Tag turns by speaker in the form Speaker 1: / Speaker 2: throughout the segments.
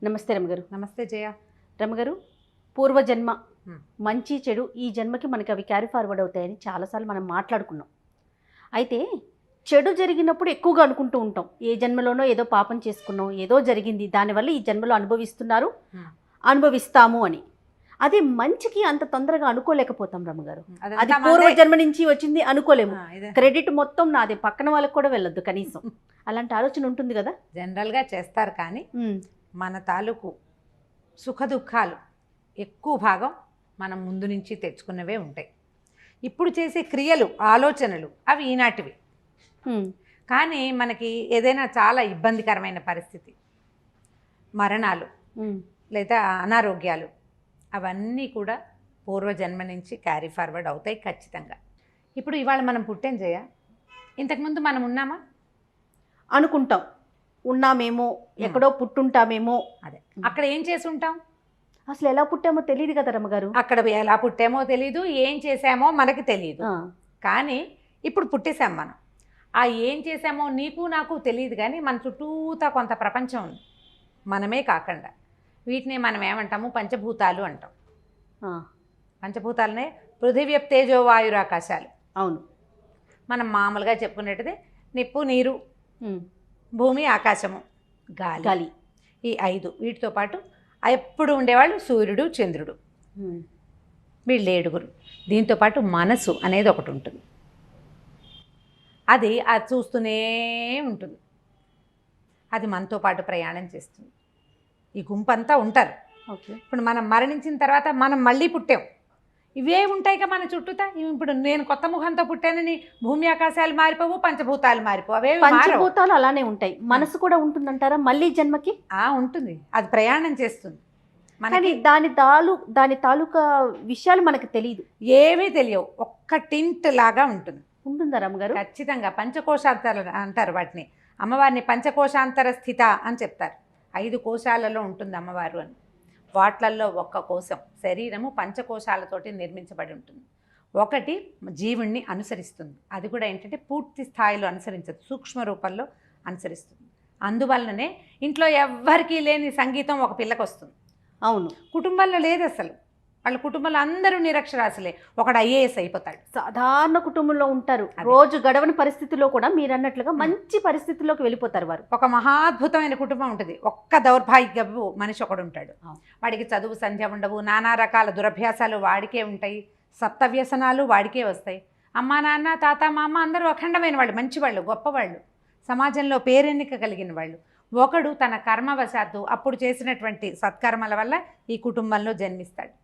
Speaker 1: నమస్తే రమగారు.
Speaker 2: నమస్తే జయ.
Speaker 1: రమగారు, పూర్వజన్మ
Speaker 2: హ్మ్.
Speaker 1: మంచి చెడు ఈ జన్మకి మనకి అవి క్యారీ ఫార్వర్డ్ అవుతాయని చాలాసార్లు మనం మాట్లాడుకున్నాం. అయితే చెడు జరిగినప్పుడు ఎక్కువగా అనుకుంటూ ఉంటాం, ఏ జన్మలోనో ఏదో పాపం చేసుకున్నాం, ఏదో జరిగింది, దానివల్ల ఈ జన్మలో అనుభవిస్తున్నారు, అనుభవిస్తాము అని. అది మంచికి అంత తొందరగా అనుకోలేకపోతాం రమగారు. అది పూర్వజన్మ నుంచి వచ్చింది అనుకోలేము. క్రెడిట్ మొత్తం నాదే, పక్కన వాళ్ళకి కూడా వెళ్ళొద్దు కనీసం. అలాంటి ఆలోచన ఉంటుంది కదా.
Speaker 2: జనరల్గా చేస్తారు, కానీ మన తాలూకు సుఖ దుఃఖాలు ఎక్కువ భాగం మనం ముందు నుంచి తెచ్చుకున్నవే ఉంటాయి. ఇప్పుడు చేసే క్రియలు, ఆలోచనలు అవి ఈనాటివి. కానీ మనకి ఏదైనా చాలా ఇబ్బందికరమైన పరిస్థితి, మరణాలు లేదా అనారోగ్యాలు, అవన్నీ కూడా పూర్వజన్మ నుంచి క్యారీ ఫార్వర్డ్ అవుతాయి ఖచ్చితంగా. ఇప్పుడు ఇవాళ మనం పుట్టాం జయ, ఇంతకుముందు మనం ఉన్నామా?
Speaker 1: అనుకుంటాం, ఉన్నామేమో, ఎక్కడో పుట్టుంటామేమో.
Speaker 2: అదే, అక్కడ ఏం చేసి ఉంటాం?
Speaker 1: అసలు ఎలా పుట్టామో తెలియదు కదా రమ్మగారు.
Speaker 2: అక్కడ ఎలా పుట్టామో తెలీదు, ఏం చేసామో మనకి తెలియదు. కానీ ఇప్పుడు పుట్టేశాం మనం. ఆ ఏం చేసామో నీకు నాకు తెలియదు, కానీ మన చుట్టూతా కొంత ప్రపంచం ఉంది మనమే కాకుండా. వీటిని మనం ఏమంటాము? పంచభూతాలు అంటాం. పంచభూతాలనే పృథివ్య తేజో వాయురాకాశాలు.
Speaker 1: అవును,
Speaker 2: మనం మామూలుగా చెప్పుకునేటిది నిప్పు, నీరు, భూమి, ఆకాశము, గాలి. ఈ 5 వీటితో పాటు ఎప్పుడు ఉండేవాళ్ళు సూర్యుడు, చంద్రుడు, వీళ్ళు 7. దీంతోపాటు మనసు అనేది ఒకటి ఉంటుంది. అది చూస్తూనే ఉంటుంది. అది మనతో పాటు ప్రయాణం చేస్తుంది. ఈ గుంపంతా ఉంటారు. ఇప్పుడు మనం మరణించిన తర్వాత మనం మళ్ళీ పుట్టాం, ఇవే ఉంటాయిగా మన చుట్టూతా. ఇప్పుడు నేను కొత్త ముఖంతో పుట్టానని భూమి ఆకాశాలు మారిపోవు, పంచభూతాలు మారిపోవు. అవే
Speaker 1: పంచభూతాలు అలానే ఉంటాయి. మనసు కూడా ఉంటుందంటారా మళ్ళీ జన్మకి?
Speaker 2: ఉంటుంది, అది ప్రయాణం చేస్తుంది.
Speaker 1: కానీ దాని తాలూకా విషయాలు మనకు తెలియదు,
Speaker 2: ఏమీ తెలియవు. ఒక్క టింట్ లాగా
Speaker 1: ఉంటుందా రమ్మగారు?
Speaker 2: ఖచ్చితంగా. పంచకోశాంతర అంటారు వాటిని. అమ్మవారిని పంచకోశాంతర స్థిత అని చెప్తారు. 5 కోశాలలో ఉంటుంది అమ్మవారు అని. వాట్లల్లో ఒక్క కోశం, శరీరము పంచకోశాలతోటి నిర్మించబడి ఉంటుంది. ఒకటి జీవుణ్ణి అనుసరిస్తుంది, అది కూడా ఏంటంటే పూర్తి స్థాయిలో అనుసరించదు, సూక్ష్మ రూపంలో అనుసరిస్తుంది. అందువల్లనే ఇంట్లో ఎవ్వరికీ లేని సంగీతం ఒక పిల్లకి వస్తుంది.
Speaker 1: అవును,
Speaker 2: కుటుంబంలో లేదు అసలు. వాళ్ళ కుటుంబంలో అందరూ నిరక్షరాస్యులే. ఒకడు IAS అయిపోతాడు.
Speaker 1: సాధారణ కుటుంబంలో ఉంటారు, రోజు గడవని పరిస్థితిలో కూడా మీరు అన్నట్లుగా మంచి పరిస్థితుల్లోకి వెళ్ళిపోతారు వారు.
Speaker 2: ఒక మహాద్భుతమైన కుటుంబం ఉంటుంది, ఒక్క దౌర్భాగ్యపు మనిషి ఒకడు ఉంటాడు. వాడికి చదువు సంధ్య ఉండవు, నానా రకాల దురభ్యాసాలు వాడికే ఉంటాయి, సప్తవ్యసనాలు వాడికే వస్తాయి. అమ్మా నాన్న తాత మామ అందరూ అఖండమైన వాళ్ళు, మంచివాళ్ళు, గొప్పవాళ్ళు, సమాజంలో పేరెన్నిక కలిగిన వాళ్ళు. ఒకడు తన కర్మవశాత్తు అప్పుడు చేసినటువంటి సత్కర్మల వల్ల ఈ కుటుంబంలో జన్మిస్తాడు.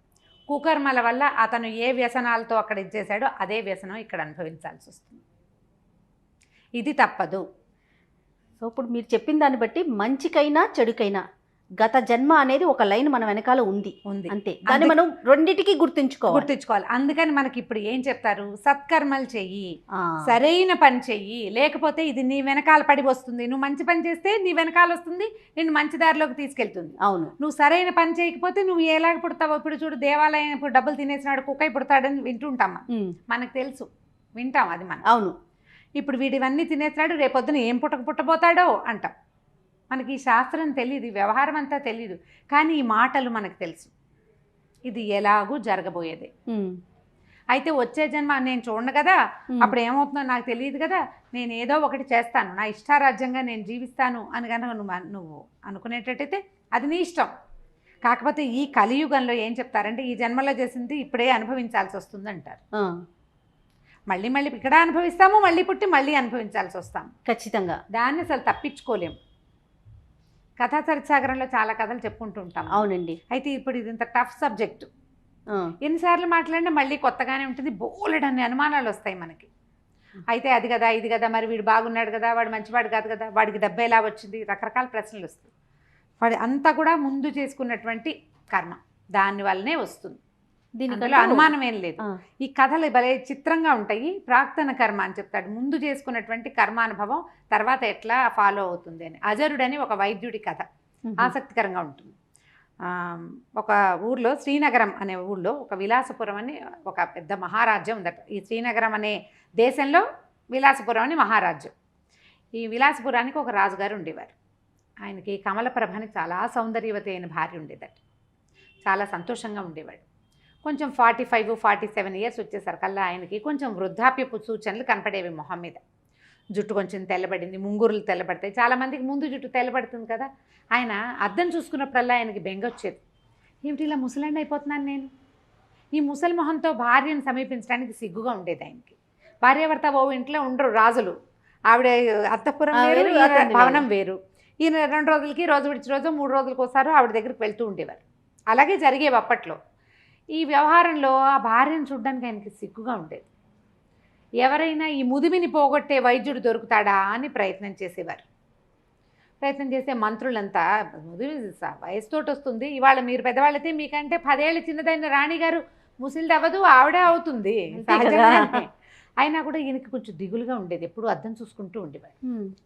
Speaker 2: కుకర్మల వల్ల అతను ఏ వ్యసనాలతో అక్కడ ఇచ్చేశాడో అదే వ్యసనం ఇక్కడ అనుభవించాల్సి వస్తుంది. ఇది తప్పదు.
Speaker 1: సో ఇప్పుడు మీరు చెప్పిన దాన్ని బట్టి మంచికైనా చెడుకైనా గత జన్మ అనేది ఒక లైన్ మన వెనకాల ఉంది అంతే. దాన్ని మనం రెండిటికి గుర్తుంచుకోవాలి.
Speaker 2: అందుకని మనకి ఇప్పుడు ఏం చెప్తారు? సత్కర్మలు చెయ్యి, సరైన పని చెయ్యి, లేకపోతే ఇది నీ వెనకాల పడి వస్తుంది. నువ్వు మంచి పని చేస్తే నీ వెనకాల వస్తుంది, నిన్ను మంచి దారిలోకి తీసుకెళ్తుంది.
Speaker 1: అవును, నువ్వు
Speaker 2: సరైన పని చేయకపోతే నువ్వు ఎలాగ పుడతావో. ఇప్పుడు చూడు, దేవాలయం ఇప్పుడు డబ్బులు తినేసినాడు కుక్కై పుడతాడని వింటుంటామా? మనకు తెలుసు, వింటాం అది మనం.
Speaker 1: అవును,
Speaker 2: ఇప్పుడు వీడివన్నీ తినేసినాడు, రేపొద్దున ఏం పుట్టబోతాడో అంటాం. మనకి ఈ శాస్త్రం తెలియదు, వ్యవహారం అంతా తెలియదు, కానీ ఈ మాటలు మనకు తెలుసు. ఇది ఎలాగూ జరగబోయేది. అయితే వచ్చే జన్మ నేను చూడను కదా, అప్పుడు ఏమవుతుందో నాకు తెలియదు కదా, నేను ఏదో ఒకటి చేస్తాను, నా ఇష్టారాజ్యంగా నేను జీవిస్తాను అని కనుక నువ్వు అనుకునేటట్టయితే అది నీ ఇష్టం. కాకపోతే ఈ కలియుగంలో ఏం చెప్తారంటే, ఈ జన్మలో చేసింది ఇప్పుడే అనుభవించాల్సి వస్తుంది అంటారు. మళ్ళీ మళ్ళీ ఇక్కడ అనుభవిస్తాము, మళ్ళీ పుట్టి మళ్ళీ అనుభవించాల్సి వస్తాము
Speaker 1: ఖచ్చితంగా.
Speaker 2: దాన్ని అసలు తప్పించుకోలేము. కథా చరిత్సాగరంలో చాలా కథలు చెప్పుకుంటూ ఉంటాం.
Speaker 1: అవునండి.
Speaker 2: అయితే ఇప్పుడు ఇది ఇంత టఫ్ సబ్జెక్టు, ఎన్నిసార్లు మాట్లాడినా మళ్ళీ కొత్తగానే ఉంటుంది, బోలెడన్ని అనుమానాలు వస్తాయి మనకి. అయితే అది కదా ఇది కదా, మరి వీడు బాగున్నాడు కదా, వాడు మంచివాడు కాదు కదా, వాడికి డబ్బు ఎలా వచ్చింది, రకరకాల ప్రశ్నలు వస్తాయి. వాడి అంతా కూడా ముందు చేసుకున్నటువంటి కర్మ, దానివల్లనే వస్తుంది. దీనివల్ల అనుమానం ఏం లేదు. ఈ కథలు భలే చిత్రంగా ఉంటాయి. ప్రాక్తన కర్మ అని చెప్తాడు, ముందు చేసుకున్నటువంటి కర్మానుభవం తర్వాత ఎట్లా ఫాలో అవుతుంది అని. అజరుడని ఒక వైద్యుడి కథ ఆసక్తికరంగా ఉంటుంది. ఒక ఊర్లో, శ్రీనగరం అనే ఊళ్ళో ఒక విలాసపురం అని ఒక పెద్ద మహారాజ్యం ఉందట. ఈ శ్రీనగరం అనే దేశంలో విలాసపురం అని మహారాజ్యం. ఈ విలాసపురానికి ఒక రాజుగారు ఉండేవారు. ఆయనకి కమలప్రభని చాలా సౌందర్యవతి అయిన భార్య ఉండేదట. చాలా సంతోషంగా ఉండేవాడు. కొంచెం 45-47 ఇయర్స్ వచ్చేసరికల్లా ఆయనకి కొంచెం వృద్ధాప్యపు సూచనలు కనపడేవి మొహం మీద. జుట్టు కొంచెం తెల్లబడింది, ముంగురులు తెల్లబడతాయి. చాలామందికి ముందు జుట్టు తెల్లబడుతుంది కదా. ఆయన అద్దం చూసుకున్నప్పుడల్లా ఆయనకి బెంగొచ్చేది. ఏమిటి ఇలా ముసలాండి అయిపోతున్నాను నేను? ఈ ముసలి మొహంతో భార్యను సమీపించడానికి సిగ్గుగా ఉండేది ఆయనకి. భార్యాభర్త ఓ ఇంట్లో ఉండరు రాజులు. ఆవిడ అంతఃపురం వేరు,
Speaker 1: వేరు,
Speaker 2: ఈయన
Speaker 1: అతనిది
Speaker 2: భవనం వేరు. ఈయన 2 రోజులకి, రోజు విడిచి రోజు 3 రోజులకు ఒకసారి ఆవిడ దగ్గరికి వెళ్తూ ఉండేవారు. అలాగే జరిగేవి అప్పట్లో. ఈ వ్యవహారంలో ఆ భార్యను చూడడానికి ఆయనకి సిగ్గుగా ఉండేది. ఎవరైనా ఈ ముదిమిని పోగొట్టే వైద్యుడు దొరుకుతాడా అని ప్రయత్నం చేసేవారు. ప్రయత్నం చేసే మంత్రులంతా ముదిమి వయసుతోటి వస్తుంది, ఇవాళ మీరు పెద్దవాళ్ళైతే మీకంటే 10 ఏళ్ళు చిన్నదైన రాణిగారు ముసిలిది అవ్వదు, ఆవిడే అవుతుంది సహజంగానే. అయినా కూడా ఈయనకి కొంచెం దిగులుగా ఉండేది, ఎప్పుడు అద్దం చూసుకుంటూ ఉండేవాడు.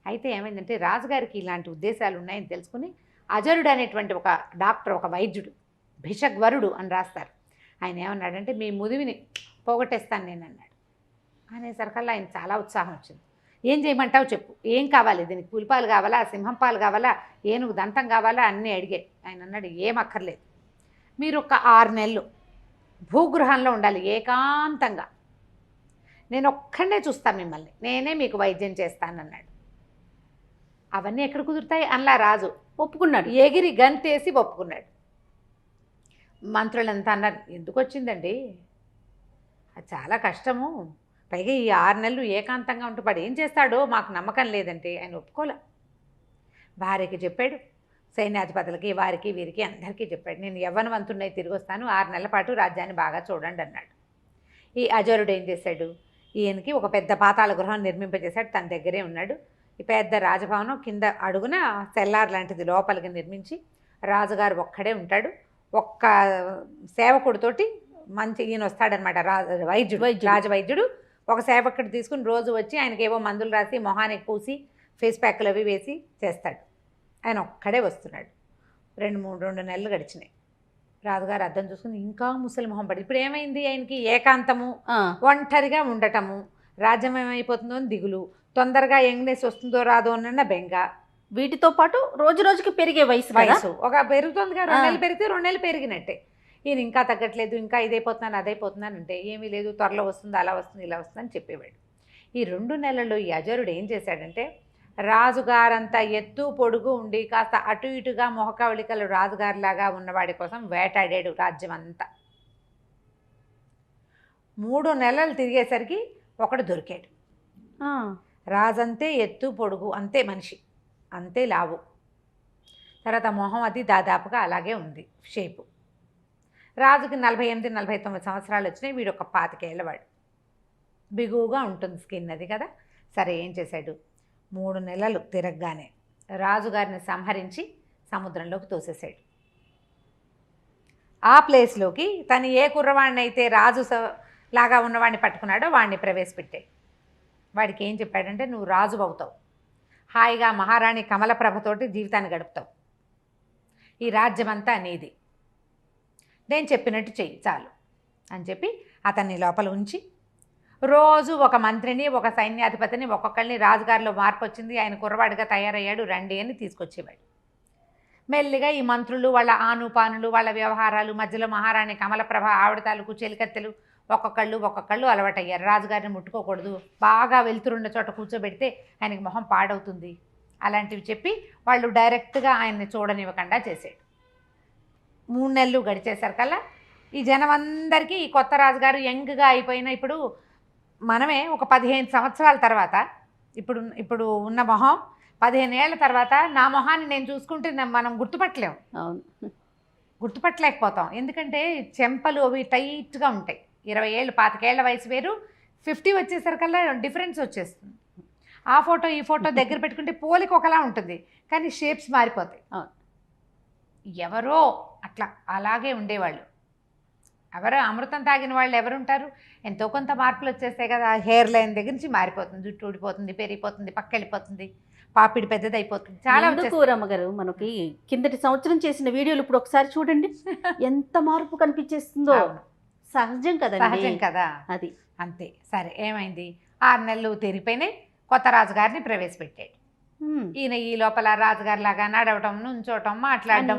Speaker 2: అయితే ఏమైందంటే రాజుగారికి ఇలాంటి ఉద్దేశాలు ఉన్నాయని తెలుసుకుని అజరుడు అనేటువంటి ఒక డాక్టర్, ఒక వైద్యుడు, భిషగ్వరుడు అని రాస్తారు. ఆయన ఏమన్నాడంటే మీ ముదిమిని పోగొట్టేస్తాను నేను అన్నాడు. అనేసరికల్లా ఆయన చాలా ఉత్సాహం వచ్చింది. ఏం చేయమంటావు చెప్పు, ఏం కావాలి, దీనికి పులిపాలు కావాలా, సింహం పాలు కావాలా, ఏనుగు దంతం కావాలా అన్నీ అడిగాయి. ఆయన అన్నాడు ఏం అక్కర్లేదు, మీరు ఒక 6 నెలలు భూగృహంలో ఉండాలి ఏకాంతంగా, నేను ఒక్కడే చూస్తాను మిమ్మల్ని, నేనే మీకు వైద్యం చేస్తానన్నాడు. అవన్నీ ఎక్కడ కుదురుతాయి అలా రాజు
Speaker 1: ఒప్పుకున్నాడు.
Speaker 2: ఎగిరి గంతేసి ఒప్పుకున్నాడు. మంత్రులంతా అన్నారు ఎందుకు వచ్చిందండి, అది చాలా కష్టము, పైగా ఈ 6 నెలలు ఏకాంతంగా ఉంటూ వాడు ఏం చేస్తాడో మాకు నమ్మకం లేదంటే ఆయన ఒప్పుకోలే. భార్యకి చెప్పాడు, సైన్యాధిపతులకి, వారికి వీరికి అందరికీ చెప్పాడు, నేను యవ్వనవంతున్నై తిరిగి వస్తాను, 6 నెలల పాటు రాజ్యాన్ని బాగా చూడండి అన్నాడు. ఈ అజరుడు ఏం చేశాడు, ఈయనకి ఒక పెద్ద పాతాళ గృహం నిర్మింపజేశాడు, తన దగ్గరే ఉన్నాడు. ఈ పెద్ద రాజభవనం కింద అడుగున సెల్లార్ లాంటిది లోపలికి నిర్మించి రాజుగారు ఒక్కడే ఉంటాడు. ఒక్క సేవకుడితోటి మంచి ఈయన వస్తాడనమాట, రాజవైద్యుడు ఒక సేవకుడు తీసుకుని రోజు వచ్చి ఆయనకి ఏవో మందులు రాసి మొహానికి పూసి ఫేస్ ప్యాక్లు అవి వేసి చేస్తాడు. ఆయన ఒక్కడే వస్తున్నాడు. 2 నెలలు గడిచినాయి. రాజుగారు అద్దం చూసుకుని ఇంకా ముసలి మొహం పడి, ఇప్పుడు ఏమైంది ఆయనకి, ఏకాంతము, ఒంటరిగా ఉండటము, రాజ్యం ఏమైపోతుందో అని దిగులు, తొందరగా యంగ్నెస్ వస్తుందో రాదో అన్న బెంగ,
Speaker 1: వీటితో పాటు రోజు రోజుకి పెరిగే వయసు
Speaker 2: ఒక పెరుగుతుంది కదా, 2 నెలలు పెరిగితే 2 నెలలు పెరిగినట్టే. ఈయన ఇంకా తగ్గట్లేదు, ఇంకా ఇదైపోతున్నాను అదైపోతున్నాను అంటే ఏమీ లేదు, త్వరలో వస్తుంది, అలా వస్తుంది, ఇలా వస్తుంది అని చెప్పేవాడు. ఈ 2 నెలల్లో ఈ అజరుడు ఏం చేశాడంటే రాజుగారంతా ఎత్తు పొడుగు ఉండి కాస్త అటు ఇటుగా మొహకవళికలు రాజుగారిలాగా ఉన్నవాడి కోసం వేటాడాడు రాజ్యం అంతా. 3 నెలలు తిరిగేసరికి ఒకడు దొరికాడు. రాజంతే ఎత్తు పొడుగు, అంతే మనిషి, అంతే లావు, తర్వాత మొహం అది దాదాపుగా అలాగే ఉంది షేపు. రాజుకి 48-49 సంవత్సరాలు వచ్చినాయి, వీడు ఒక 25 ఏళ్ళవాడు, బిగువుగా ఉంటుంది స్కిన్ అది కదా. సరే ఏం చేశాడు, 3 నెలలు తిరగగానే రాజుగారిని సంహరించి సముద్రంలోకి తోసేశాడు. ఆ ప్లేస్లోకి తను ఏ కుర్రవాడిని అయితే రాజు లాగా ఉన్నవాడిని పట్టుకున్నాడో వాడిని ప్రవేశపెట్టాడు. వాడికి ఏం చెప్పాడంటే నువ్వు రాజు అవుతావు, హాయిగా మహారాణి కమలప్రభతోటి జీవితాన్ని గడుపుతావు, ఈ రాజ్యమంతా నీది, నేను చెప్పినట్టు చెయ్యి చాలు అని చెప్పి అతన్ని లోపల ఉంచి రోజు ఒక మంత్రిని, ఒక సైన్యాధిపతిని, ఒక్కొక్కరిని, రాజుగారిలో మార్పు వచ్చింది, ఆయన కుర్రవాడిగా తయారయ్యాడు రండి అని తీసుకొచ్చేవాడు. మెల్లిగా ఈ మంత్రులు వాళ్ళ ఆనుపానులు, వాళ్ళ వ్యవహారాలు, మధ్యలో మహారాణి కమలప్రభ ఆవిడ తాలూకు చెలికత్తెలు ఒక్కొక్కళ్ళు అలవాటయ్యారు. రాజుగారిని ముట్టుకోకూడదు, బాగా వెలుతురున్న చోట కూర్చోబెడితే ఆయనకి మొహం పాడవుతుంది, అలాంటివి చెప్పి వాళ్ళు డైరెక్ట్గా ఆయన్ని చూడనివ్వకుండా చేసాడు. 3 నెలలు గడిచేసరికల్లా ఈ జనం అందరికీ ఈ కొత్త రాజుగారు యంగ్గా అయిపోయిన, ఇప్పుడు మనమే ఒక 15 సంవత్సరాల తర్వాత, ఇప్పుడు ఉన్న మొహం 15 ఏళ్ల తర్వాత నా మొహాన్ని నేను చూసుకుంటే మనం గుర్తుపట్టలేము.
Speaker 1: అవును,
Speaker 2: గుర్తుపట్టలేకపోతాం, ఎందుకంటే చెంపలు అవి టైట్గా ఉంటాయి. 20 ఏళ్ళు 25 ఏళ్ల వయసు వేరు, 50 వచ్చేసరికల్లా డిఫరెన్స్ వచ్చేస్తుంది. ఆ ఫోటో ఈ ఫోటో దగ్గర పెట్టుకుంటే పోలిక ఒకలా ఉంటుంది, కానీ షేప్స్ మారిపోతాయి. ఎవరో అట్లా అలాగే ఉండేవాళ్ళు. ఎవరో అమృతం తాగిన వాళ్ళు ఎవరుంటారు, ఎంతో కొంత మార్పులు వచ్చేస్తాయి కదా. హెయిర్ లైన్ దగ్గర నుంచి మారిపోతుంది, జుట్టు ఊడిపోతుంది, పెరిగిపోతుంది, పక్కెళ్ళిపోతుంది, పాపిడి పెద్దదైపోతుంది, చాలా
Speaker 1: రమ్మగారు. మనకి కిందటి సంవత్సరం చేసిన వీడియోలు ఇప్పుడు ఒకసారి చూడండి, ఎంత మార్పు కనిపించేస్తుందో. సహజం కదా,
Speaker 2: సహజం కదా
Speaker 1: అది.
Speaker 2: అంతే. సరే ఏమైంది, 6 నెలలు తిరిగిపోయినాయి, కొత్త రాజుగారిని ప్రవేశపెట్టాడు. ఈయన ఈ లోపల రాజుగారి లాగా నడవటం, నుంచోటం, మాట్లాడడం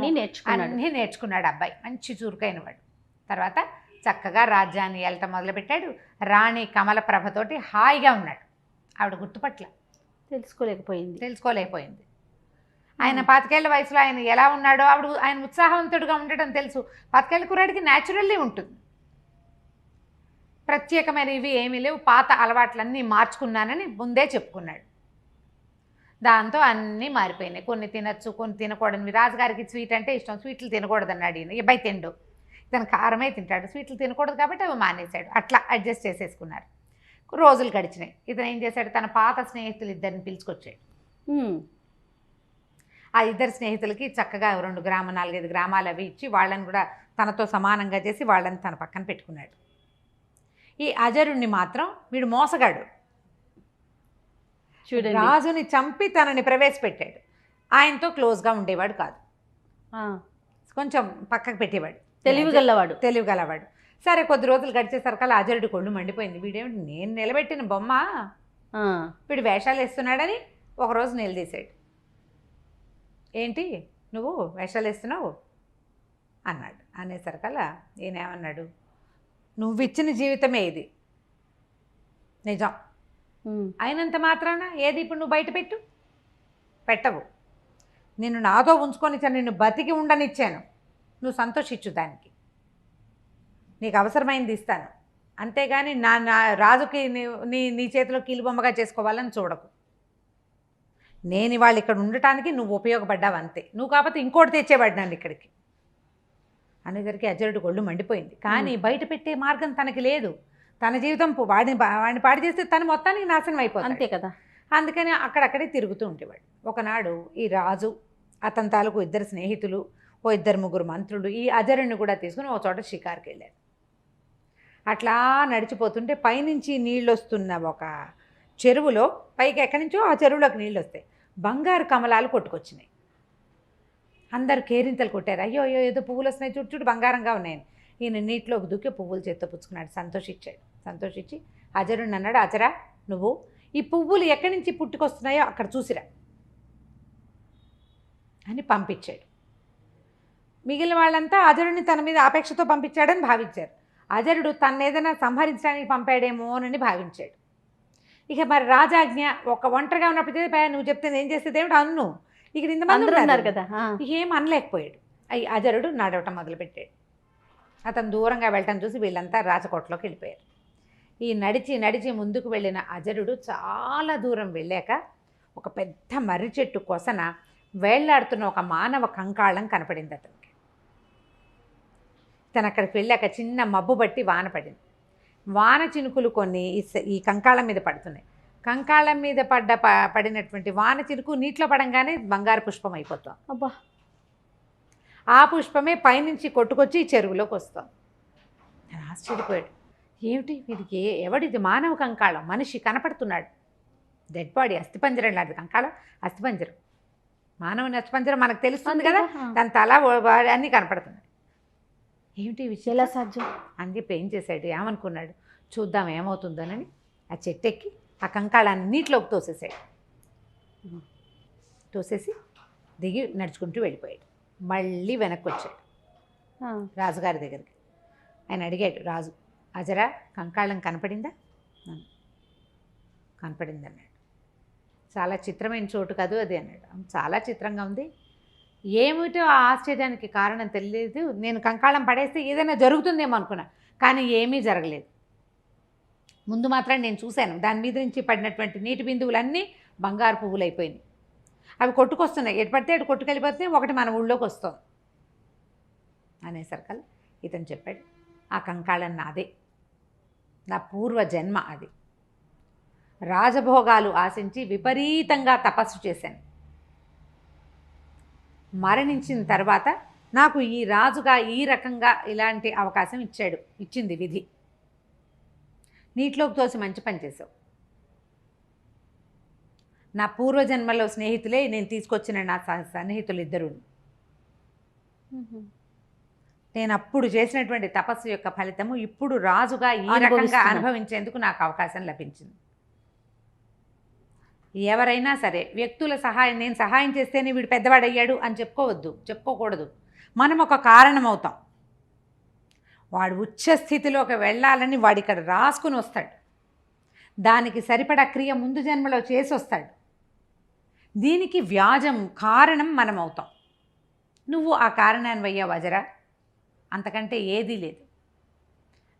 Speaker 2: అన్నీ నేర్చుకున్నాడు అబ్బాయి. మంచి చురుకైన వాడు. తర్వాత చక్కగా రాజ్యాన్ని వెళ్ళటం మొదలుపెట్టాడు. రాణి కమలప్రభతోటి హాయిగా ఉన్నాడు. ఆవిడ గుర్తుపట్ల తెలుసుకోలేకపోయింది. ఆయన 25 ఏళ్ల వయసులో ఆయన ఎలా ఉన్నాడో ఆయన ఉత్సాహవంతుడిగా ఉండటం తెలుసు. 25 ఏళ్ల కుర్రాడికి న్యాచురల్లీ ఉంటుంది. ప్రత్యేకమైనవి ఏమీ లేవు, పాత అలవాట్లన్నీ మార్చుకున్నానని ముందే చెప్పుకున్నాడు. దాంతో అన్నీ మారిపోయినాయి. కొన్ని తినచ్చు, కొన్ని తినకూడనివి. రాజుగారికి స్వీట్ అంటే ఇష్టం, స్వీట్లు తినకూడదన్నాడు ఈయన. అబ్బాయి తిండు, ఇతను కారమే తింటాడు, స్వీట్లు తినకూడదు కాబట్టి అవి మానేశాడు. అట్లా అడ్జస్ట్ చేసేసుకున్నారు. రోజులు గడిచినాయి. ఇతను ఏం చేశాడు, తన పాత స్నేహితులు ఇద్దరిని పిలుచుకొచ్చాడు. ఆ ఇద్దరు స్నేహితులకి చక్కగా 2 గ్రామాలు 4-5 గ్రామాలు అవి ఇచ్చి వాళ్ళని కూడా తనతో సమానంగా చేసి వాళ్ళని తన పక్కన పెట్టుకున్నాడు. ఈ అజరుణ్ణి మాత్రం వీడు మోసగాడు, రాజుని చంపి తనని ప్రవేశపెట్టాడు. ఆయనతో క్లోజ్గా ఉండేవాడు కాదు, కొంచెం పక్కకు పెట్టేవాడు. తెలివిగలవాడు. సరే, కొద్ది రోజులు గడిచేసరికల్లా అజరుడి కొళ్ళు మండిపోయింది. వీడేమిటి, నేను నిలబెట్టిన బొమ్మ వీడు వేషాలు వేస్తున్నాడని ఒకరోజు నిలదీశాడు. ఏంటి నువ్వు వేషాలు వేస్తున్నావు అన్నాడు. అనేసరికల్లా ఈయనేమన్నాడు, నువ్వు ఇచ్చిన జీవితమే ఇది, నిజం అయినంత మాత్రాన ఏది ఇప్పుడు నువ్వు బయట పెట్టవు. నిన్ను నాతో ఉంచుకొని నిన్ను బతికి ఉండనిచ్చాను, నువ్వు సంతోషించు, దానికి నీకు అవసరమైంది ఇస్తాను, అంతేగాని నా రాజుకి నీ చేతిలో కీలుబొమ్మగా చేసుకోవాలని చూడకు. నేను వాళ్ళు ఇక్కడ ఉండటానికి నువ్వు ఉపయోగపడ్డావు అంతే, నువ్వు కాకపోతే ఇంకోటి తెచ్చేవాడు నన్ను ఇక్కడికి అనేసరికి అజరుడు ఒళ్ళు మండిపోయింది. కానీ బయట పెట్టే మార్గం తనకి లేదు. తన జీవితం వాడిని పాడు చేస్తే తను మొత్తానికి నాశనం అయిపోతుంది, అంతే కదా. అందుకని అక్కడక్కడే తిరుగుతూ ఉండేవాడు. ఒకనాడు ఈ రాజు, అతని తాలూకు 2 స్నేహితులు, 2-3 మంత్రులు ఈ అజరుణ్ణి కూడా తీసుకుని ఒక చోట షికారుకి వెళ్ళారు. అట్లా నడిచిపోతుంటే పైనుంచి నీళ్ళు వస్తున్న ఒక చెరువులో, పైకి ఎక్కడి నుంచో ఆ చెరువులోకి నీళ్ళు వస్తాయి, బంగారు కమలాలు కొట్టుకొచ్చినాయి. అందరు కేరింతలు కొట్టారు. అయ్యో అయ్యో ఏదో పువ్వులు వస్తున్నాయి, చుట్టూ బంగారంగా ఉన్నాయని. ఈయన నీటిలోకి దూకి పువ్వులు చేత్తో పుచ్చుకున్నాడు. సంతోషించి అజరుణ్ణి అన్నాడు, అజరా నువ్వు ఈ పువ్వులు ఎక్కడి నుంచి పుట్టుకొస్తున్నాయో అక్కడ చూసిరా అని పంపించాడు. మిగిలిన వాళ్ళంతా అజరుడిని తన మీద ఆపేక్షతో పంపించాడని భావించారు. అజరుడు తను ఏదైనా సంహరించడానికి పంపాడేమోనని భావించాడు. ఇక మరి రాజాజ్ఞ, ఒక ఒంటరిగా ఉన్నప్పుడు నువ్వు చెప్తే ఏం చేసేది ఏమిటి అన్ను, ఇక్కడ ఇంతమంది ఉన్నారు కదా, ఏం అనలేకపోయాడు. అజరుడు నడవటం మొదలుపెట్టాడు. అతను దూరంగా వెళ్ళటం చూసి వీళ్ళంతా రాజకోటలోకి వెళ్ళిపోయారు. ఈ నడిచి ముందుకు వెళ్ళిన అజరుడు చాలా దూరం వెళ్ళాక ఒక పెద్ద మర్రి చెట్టు కొసన వేళ్లాడుతున్న ఒక మానవ కంకాళం కనపడింది అతనికి. తను అక్కడికి వెళ్ళాక చిన్న మబ్బు బట్టి వాన పడింది. వాన చినుకులు కొన్ని ఈ కంకాళం మీద పడుతున్నాయి. కంకాళం మీద పడినటువంటి వాన చినుకు నీటిలో పడంగానే బంగారు పుష్పం అయిపోతాం. అబ్బా, ఆ పుష్పమే పైనుంచి కొట్టుకొచ్చి ఈ చెరువులోకి వస్తాం. నేను ఆశ్చర్యపోయాడు. ఏమిటి వీడికి, ఎవడిది మానవ కంకాళం, మనిషి కనపడుతున్నాడు, డెడ్ బాడీ, అస్థిపంజరం లాంటిది. కంకాళం అస్థిపంజరం, మానవుని అస్థిపంజరం మనకు తెలుస్తుంది కదా, దాని తల అన్నీ కనపడుతున్నాయి. ఏమిటి విషయం, ఎలా సాధ్యం అని చెప్పి ఏం చేశాడు, ఏమనుకున్నాడు, చూద్దాం ఏమవుతుందోనని ఆ చెట్టెక్కి ఆ కంకాళాన్ని నీటిలోకి తోసేసి దిగి నడుచుకుంటూ వెళ్ళిపోయాడు. మళ్ళీ వెనక్కి వచ్చాడు రాజుగారి దగ్గరికి. ఆయన అడిగాడు, రాజు, అజరా కంకాళం కనపడిందా? కనపడింది అన్నాడు. చాలా చిత్రమైన చోటు కాదు అది అన్నాడు. చాలా చిత్రంగా ఉంది, ఏమిటో ఆ ఆశ్చర్యానికి కారణం తెలియదు. నేను కంకాళం పడేస్తే ఏదైనా జరుగుతుందేమో అనుకున్నా, కానీ ఏమీ జరగలేదు. ముందు మాత్రం నేను చూశాను, దాని మీద నుంచి పడినటువంటి నీటి బిందువులన్నీ బంగారు పువ్వులు అయిపోయినాయి. అవి కొట్టుకొస్తున్నాయి, ఎటు పడితే అటు కొట్టుకెళ్ళిపోతున్నాయి, ఒకటి మన ఊళ్ళోకి వస్తుంది అనేసరికల్లా ఇతను చెప్పాడు, ఆ కంకాళం నాదే, నా పూర్వ జన్మ అది. రాజభోగాలు ఆశించి విపరీతంగా తపస్సు చేశాను. మరణించిన తర్వాత నాకు ఈ రాజుగా ఈ రకంగా ఇలాంటి అవకాశం ఇచ్చింది విధి. నీటిలోకి తోసి మంచి పని చేసావు. నా పూర్వజన్మలో స్నేహితులే నేను తీసుకొచ్చిన నా సన్నిహితులు 2. నేను అప్పుడు చేసినటువంటి తపస్సు యొక్క ఫలితము ఇప్పుడు రాజుగా ఈ రకంగా అనుభవించేందుకు నాకు అవకాశం లభించింది. ఎవరైనా సరే వ్యక్తుల సహాయం, నేను సహాయం చేస్తేనే వీడు పెద్దవాడయ్యాడు అని చెప్పుకోకూడదు. మనం ఒక కారణం అవుతాం. వాడు ఉచ్చ స్థితిలోకి వెళ్ళాలని వాడు ఇక్కడ రాసుకుని వస్తాడు. దానికి సరిపడా క్రియ ముందు జన్మలో చేసి వస్తాడు. దీనికి వ్యాజం కారణం మనం అవుతాం. నువ్వు ఆ కారణాన్ని అయ్యావు అజరా, అంతకంటే ఏదీ లేదు.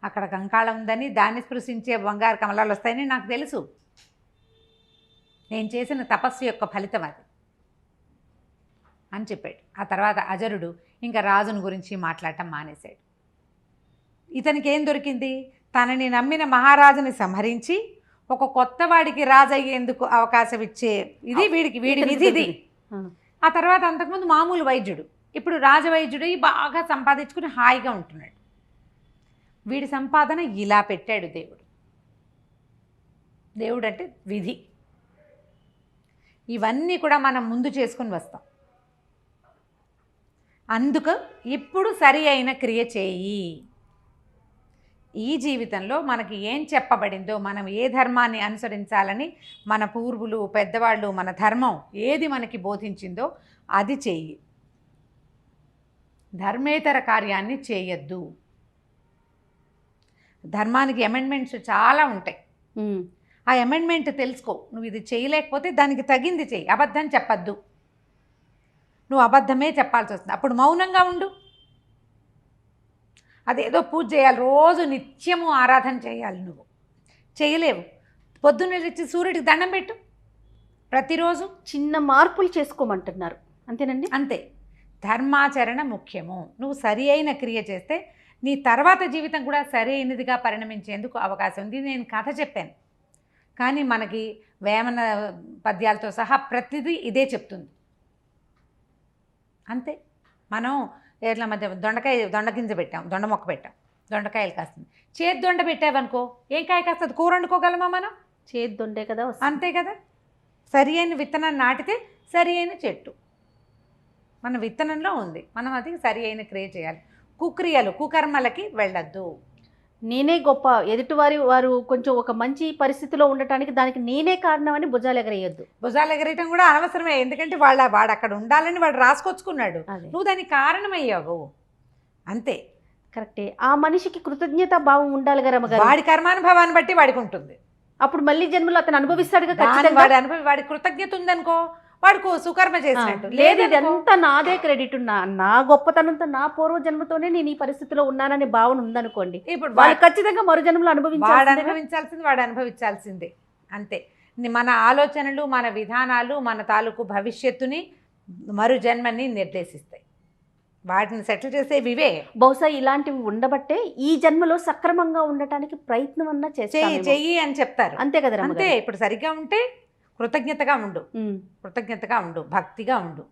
Speaker 2: అక్కడ కంకాళం ఉందని, దాన్ని స్పృశించే బంగారు కమలాలు వస్తాయని నాకు తెలుసు. నేను చేసిన తపస్సు యొక్క ఫలితం అది అని చెప్పాడు. ఆ తర్వాత అజరుడు ఇంకా రాజుని గురించి మాట్లాడటం మానేశాడు. ఇతనికి ఏం దొరికింది? తనని నమ్మిన మహారాజుని సంహరించి ఒక కొత్త వాడికి రాజు అయ్యేందుకు అవకాశం ఇచ్చే ఇది వీడి విధిది. ఆ తర్వాత అంతకుముందు మామూలు వైద్యుడు, ఇప్పుడు రాజవైద్యుడు బాగా సంపాదించుకుని హాయిగా ఉంటున్నాడు. వీడి సంపాదన ఇలా పెట్టాడు దేవుడు. దేవుడు అంటే విధి. ఇవన్నీ కూడా మనం ముందు చేసుకుని వస్తాం. అందుకు ఇప్పుడు సరి అయిన క్రియ చేయి. ఈ జీవితంలో మనకి ఏం చెప్పబడిందో, మనం ఏ ధర్మాన్ని అనుసరించాలని మన పూర్వులు పెద్దవాళ్ళు, మన ధర్మం ఏది మనకి బోధించిందో అది చెయ్యి. ధర్మేతర కార్యాన్ని చేయొద్దు. ధర్మానికి అమెండ్మెంట్స్ చాలా ఉంటాయి. ఆ అమెండ్మెంట్ తెలుసుకో. నువ్వు ఇది చేయలేకపోతే దానికి తగింది చెయ్యి. అబద్ధం చెప్పద్దు. నువ్వు అబద్ధమే చెప్పాల్సి వస్తుంది. అప్పుడు మౌనంగా ఉండు. అదేదో పూజ చేయాలి, రోజు నిత్యము ఆరాధన చేయాలి. నువ్వు చేయలేవు. పొద్దున్న లేచి సూర్యుడికి దండం పెట్టు. ప్రతిరోజు
Speaker 1: చిన్న మార్పులు చేసుకోమంటున్నారు, అంతేనండి?
Speaker 2: అంతే. ధర్మాచరణ ముఖ్యము. నువ్వు సరి అయిన క్రియ చేస్తే నీ తర్వాత జీవితం కూడా సరి అయినదిగా పరిణమించేందుకు అవకాశం ఉంది. నేను కథ చెప్పాను, కానీ మనకి వేమన పద్యాలతో సహా ప్రతిదీ ఇదే చెప్తుంది. అంతే. మనం ఏట్ల మధ్య దొండ గింజ పెట్టాం, దొండ మొక్క పెట్టాం, దొండకాయలు కాస్తుంది. చేతి దొండ పెట్టావనుకో ఏం కాయ కాస్తుంది? కూర వండుకోగలమా మనం?
Speaker 1: చేతి దొండే కదా.
Speaker 2: అంతే కదా. సరి అయిన విత్తనాన్ని నాటితే సరి అయిన చెట్టు మన విత్తనంలో ఉంది. మనం అది సరి అయిన క్రియ చేయాలి. కుక్రియలు కుకర్మలకి వెళ్ళొద్దు.
Speaker 1: నేనే గొప్ప, వారు కొంచెం ఒక మంచి పరిస్థితిలో ఉండటానికి దానికి నేనే కారణం అని భుజాలు ఎగరేయొద్దు.
Speaker 2: భుజాలు ఎగరేయటం కూడా అనవసరమే. ఎందుకంటే వాడు అక్కడ ఉండాలని వాడు రాసుకొచ్చుకున్నాడు. నువ్వు దానికి కారణమయ్యావు. అంతే.
Speaker 1: కరెక్టే. ఆ మనిషికి కృతజ్ఞత భావం ఉండాలి కదా రమ్మగారు.
Speaker 2: వాడి కర్మానుభవాన్ని బట్టి వాడికి ఉంటుంది.
Speaker 1: అప్పుడు మళ్ళీ జన్మలో అతను అనుభవిస్తాడుగా.
Speaker 2: వాడి కృతజ్ఞత ఉందనుకో, వాడికి సుకర్మ చేసినట్టు.
Speaker 1: లేదు, ఇదంతా నాదే క్రెడిట్, నా గొప్పతనంతో, నా పూర్వ జన్మతోనే నేను ఈ పరిస్థితిలో ఉన్నాననే భావన ఉందనుకోండి, ఇప్పుడు వాళ్ళు ఖచ్చితంగా మరో జన్మలో
Speaker 2: వాడు అనుభవించాల్సిందే. అంతే. మన ఆలోచనలు, మన విధానాలు మన తాలూకు భవిష్యత్తుని, మరు జన్మని నిర్దేశిస్తాయి. వాటిని సెటిల్ చేసేవి ఇవే.
Speaker 1: బహుశా ఇలాంటివి ఉండబట్టే ఈ జన్మలో సక్రమంగా ఉండటానికి ప్రయత్నం అన్నా
Speaker 2: చెయ్యి అని చెప్తారు.
Speaker 1: అంతే కదా.
Speaker 2: అంతే. ఇప్పుడు సరిగ్గా ఉంటే కృతజ్ఞతగా ఉండు, భక్తిగా ఉండు,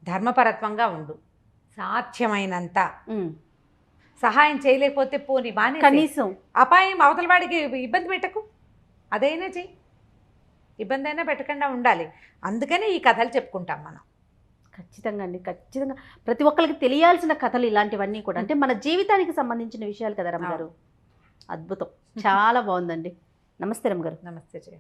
Speaker 2: ధర్మపరత్వంగా ఉండు. సాధ్యమైనంత సహాయం చేయలేకపోతే పోనీ బాని,
Speaker 1: కనీసం
Speaker 2: అపాయం అవతల వాడికి ఇబ్బంది పెట్టకు. అదైనా చెయ్యి, ఇబ్బంది అయినా పెట్టకుండా ఉండాలి. అందుకని ఈ కథలు చెప్పుకుంటాం మనం.
Speaker 1: ఖచ్చితంగా అండి, ఖచ్చితంగా ప్రతి ఒక్కరికి తెలియాల్సిన కథలు ఇలాంటివన్నీ కూడా. అంటే మన జీవితానికి సంబంధించిన విషయాలు కదా రమ్మగారు. అద్భుతం, చాలా బాగుందండి. నమస్తే రమ్మగారు.
Speaker 2: నమస్తే జయ.